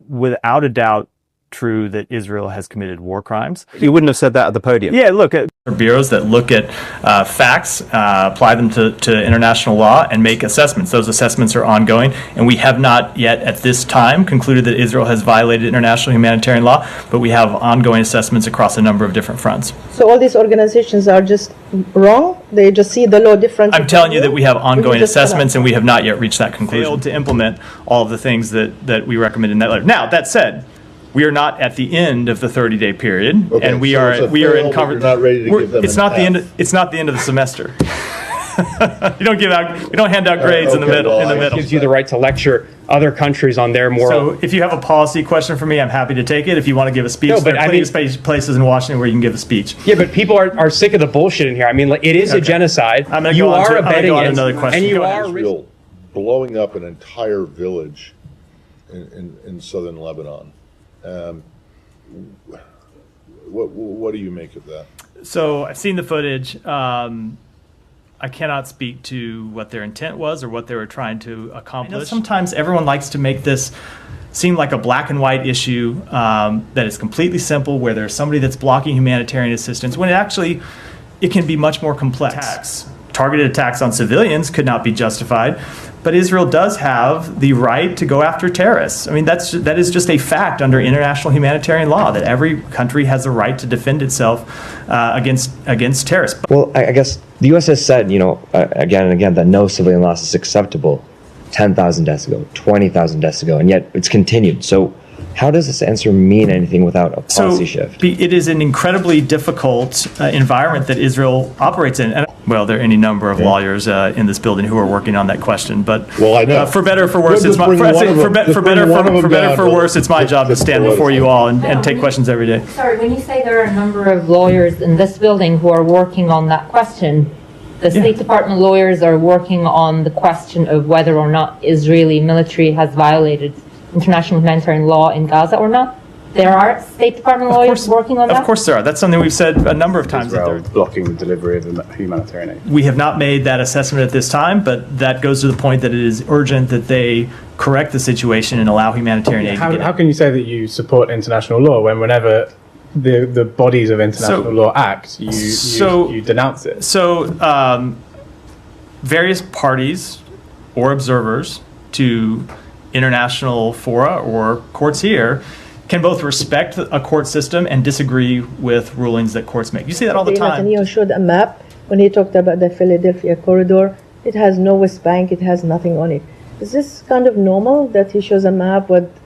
without a doubt true that Israel has committed war crimes. You wouldn't have said that at the podium. Yeah, look, bureaus that look at facts, apply them to international law, and make assessments. Those assessments are ongoing, and we have not yet at this time concluded that Israel has violated international humanitarian law, but we have ongoing assessments across a number of different fronts. So all these organizations are just wrong? They just see the law differently? I'm telling you that we have ongoing assessments, and we have not yet reached that conclusion. Failed to implement all of the things that we recommend in that letter. Now, that said, we are not at the end of the 30-day period, Okay, and we so are it's a in fail, but conversation. you're not ready to give them It's an not the F. end. It's not the end of the semester. You don't give out. We don't hand out grades in the okay, middle. well, in the I middle. Gives you the right to lecture other countries on their moral. So if you have a policy question for me, I'm happy to take it. If you want to give a speech, No, but there are I plenty of places in Washington where you can give a speech. Yeah, but people are sick of the bullshit in here. I mean, like, it is a genocide. I'm gonna you go on are to- I'm gonna abetting go on it, another question. and you Go ahead. are. Israel blowing up an entire village in southern Lebanon. What do you make of that? So I've seen the footage. I cannot speak to what their intent was or what they were trying to accomplish. Sometimes everyone likes to make this seem like a black and white issue that is completely simple, where there's somebody that's blocking humanitarian assistance, when it can be much more complex. Targeted attacks on civilians could not be justified, but Israel does have the right to go after terrorists. I mean, that is just a fact under international humanitarian law, that every country has a right to defend itself against terrorists. Well, I guess the U.S. has said, again and again, that no civilian loss is acceptable 10,000 deaths ago, 20,000 deaths ago, and yet it's continued. So how does this answer mean anything without a policy shift? It is an incredibly difficult environment that Israel operates in. And, well, there are any number of lawyers in this building who are working on that question. But I know. For better or for worse, it's my job to stand before you all and take questions every day. Sorry, when you say there are a number of lawyers in this building who are working on that question, the State Department lawyers are working on the question of whether or not Israeli military has violated international humanitarian law in Gaza or not? There are State Department lawyers working on that? Of course there are. That's something we've said a number of times. Israel blocking the delivery of humanitarian aid. We have not made that assessment at this time, but that goes to the point that it is urgent that they correct the situation and allow humanitarian aid to get How can you say that you support international law whenever the bodies of international law act, you denounce it? So various parties or observers to international fora or courts here can both respect a court system and disagree with rulings that courts make. You see that all the time. Netanyahu showed a map when he talked about the Philadelphia corridor. It has no West Bank. It has nothing on it. Is this kind of normal that he shows a map with